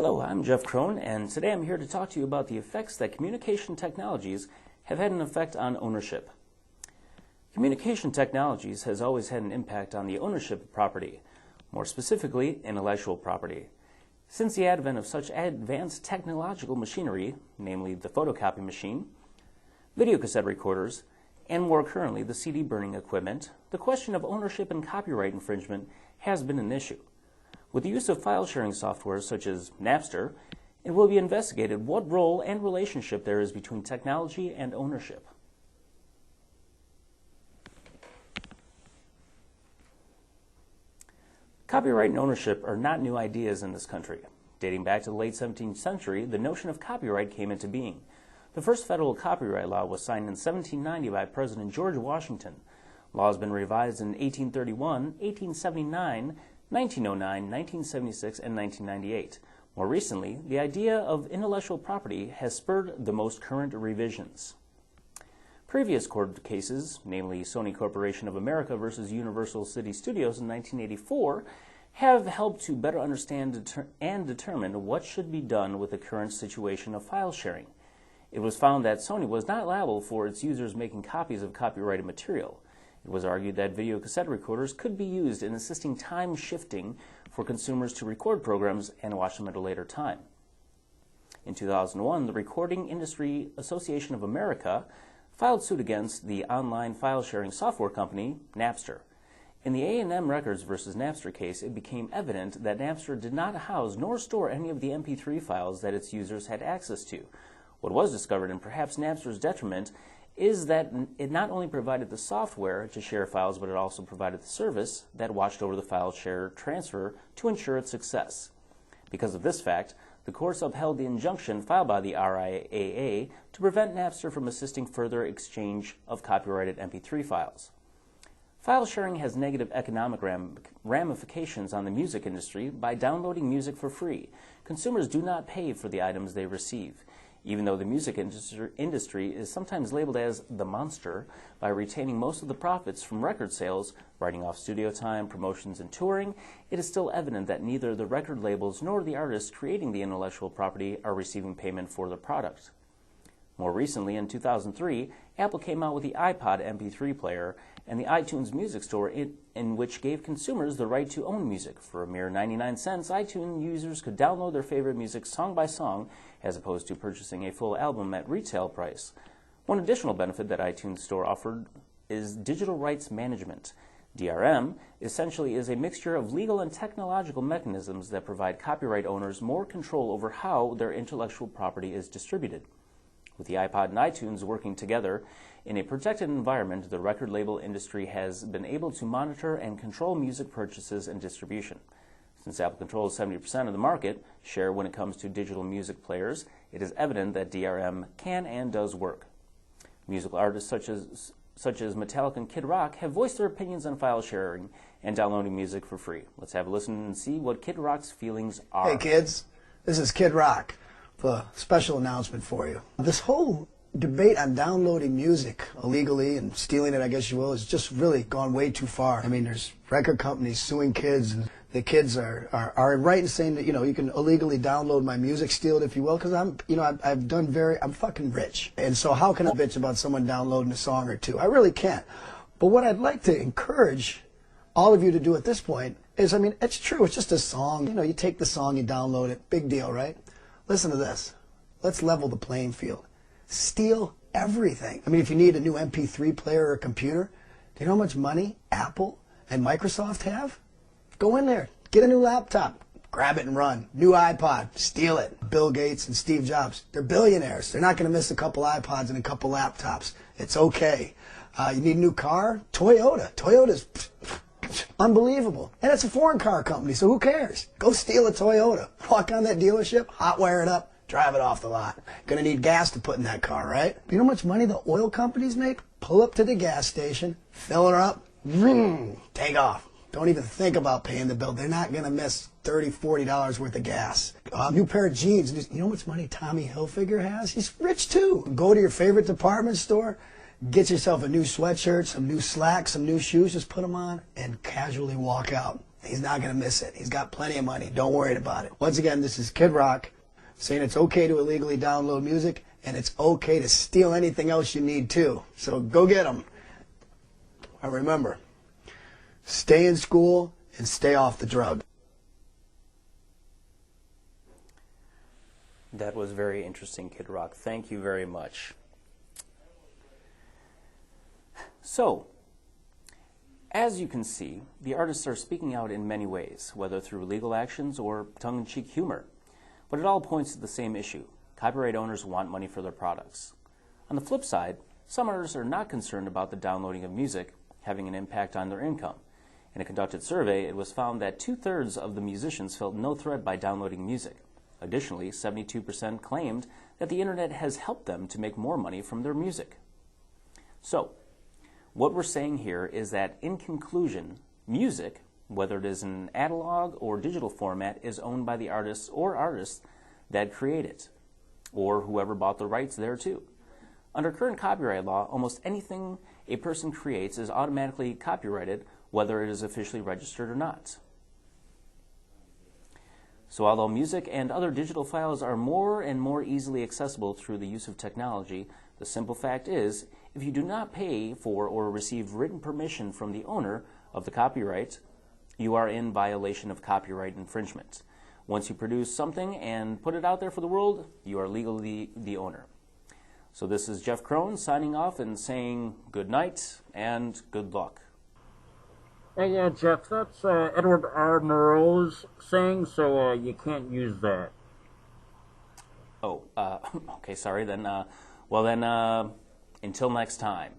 Hello, I'm Jeff Crone, and today I'm here to talk to you about the effects that communication technologies have had an effect on ownership. Communication technologies has always had an impact on the ownership of property, more specifically, intellectual property. Since the advent of such advanced technological machinery, namely the photocopy machine, videocassette recorders, and more currently the CD burning equipment, the question of ownership and copyright infringement has been an issue. With the use of file-sharing software such as Napster, it will be investigated what role and relationship there is between technology and ownership. Copyright and ownership are not new ideas in this country. Dating back to the late 17th century, the notion of copyright came into being. The first federal copyright law was signed in 1790 by President George Washington. Law has been revised in 1831, 1879, 1909, 1976, and 1998. More recently, the idea of intellectual property has spurred the most current revisions. Previous court cases, namely Sony Corporation of America versus Universal City Studios in 1984, have helped to better understand and determine what should be done with the current situation of file sharing. It was found that Sony was not liable for its users making copies of copyrighted material. It was argued that videocassette recorders could be used in assisting time shifting for consumers to record programs and watch them at a later time. In 2001, the Recording Industry Association of America filed suit against the online file-sharing software company, Napster. In the A&M Records versus Napster case, it became evident that Napster did not house nor store any of the MP3 files that its users had access to. What was discovered, and perhaps Napster's detriment, is that it not only provided the software to share files, but it also provided the service that watched over the file share transfer to ensure its success. Because of this fact, the courts upheld the injunction filed by the RIAA to prevent Napster from assisting further exchange of copyrighted MP3 files. File sharing has negative economic ramifications on the music industry by downloading music for free. Consumers do not pay for the items they receive. Even though the music industry is sometimes labeled as the monster by retaining most of the profits from record sales, writing off studio time, promotions, and touring, it is still evident that neither the record labels nor the artists creating the intellectual property are receiving payment for the product. More recently, in 2003, Apple came out with the iPod MP3 player and the iTunes Music Store in which gave consumers the right to own music. For a mere 99 cents, iTunes users could download their favorite music song by song as opposed to purchasing a full album at retail price. One additional benefit that iTunes Store offered is digital rights management. DRM essentially is a mixture of legal and technological mechanisms that provide copyright owners more control over how their intellectual property is distributed. With the iPod and iTunes working together in a protected environment, the record label industry has been able to monitor and control music purchases and distribution. Since Apple controls 70% of the market share when it comes to digital music players, it is evident that DRM can and does work. Musical artists such as Metallica and Kid Rock have voiced their opinions on file sharing and downloading music for free. Let's have a listen and see what Kid Rock's feelings are. Hey kids, this is Kid Rock. A special announcement for you. This whole debate on downloading music illegally and stealing it, I guess you will, has just really gone way too far. I mean, there's record companies suing kids, and the kids are right in saying that, you can illegally download my music, steal it if you will, because I'm fucking rich. And so how can I bitch about someone downloading a song or two? I really can't. But what I'd like to encourage all of you to do at this point is, it's true, it's just a song. You take the song, you download it, big deal, right? Listen to this. Let's level the playing field. Steal everything. If you need a new MP3 player or a computer, do you know how much money Apple and Microsoft have? Go in there, get a new laptop, grab it and run. New iPod, steal it. Bill Gates and Steve Jobs, they're billionaires. They're not going to miss a couple iPods and a couple laptops. It's okay. You need a new car? Toyota. Toyota's unbelievable. And it's a foreign car company, so who cares? Go steal a Toyota. Walk on that dealership, hotwire it up, drive it off the lot. Gonna need gas to put in that car, right? You know how much money the oil companies make? Pull up to the gas station, fill her up, take off. Don't even think about paying the bill. They're not gonna miss $30, $40 worth of gas. New pair of jeans. You know how much money Tommy Hilfiger has? He's rich too. Go to your favorite department store, get yourself a new sweatshirt, some new slacks, some new shoes, just put them on and casually walk out. He's not going to miss it. He's got plenty of money. Don't worry about it. Once again, this is Kid Rock saying it's okay to illegally download music, and it's okay to steal anything else you need too. So go get them. And remember, stay in school and stay off the drug. That was very interesting, Kid Rock. Thank you very much. So, as you can see, the artists are speaking out in many ways, whether through legal actions or tongue-in-cheek humor. But it all points to the same issue. Copyright owners want money for their products. On the flip side, some artists are not concerned about the downloading of music having an impact on their income. In a conducted survey, it was found that 2/3 of the musicians felt no threat by downloading music. Additionally, 72% claimed that the internet has helped them to make more money from their music. So, what we're saying here is that, in conclusion, music, whether it is in an analog or digital format, is owned by the artists or artists that create it, or whoever bought the rights thereto. Under current copyright law, almost anything a person creates is automatically copyrighted, whether it is officially registered or not. So although music and other digital files are more and more easily accessible through the use of technology, the simple fact is, if you do not pay for or receive written permission from the owner of the copyright, you are in violation of copyright infringement. Once you produce something and put it out there for the world, you are legally the owner. So this is Jeff Crone signing off and saying good night and good luck. Hey, yeah, Jeff, that's Edward R. Murrow's saying, so you can't use that. Oh, okay, sorry, then, until next time.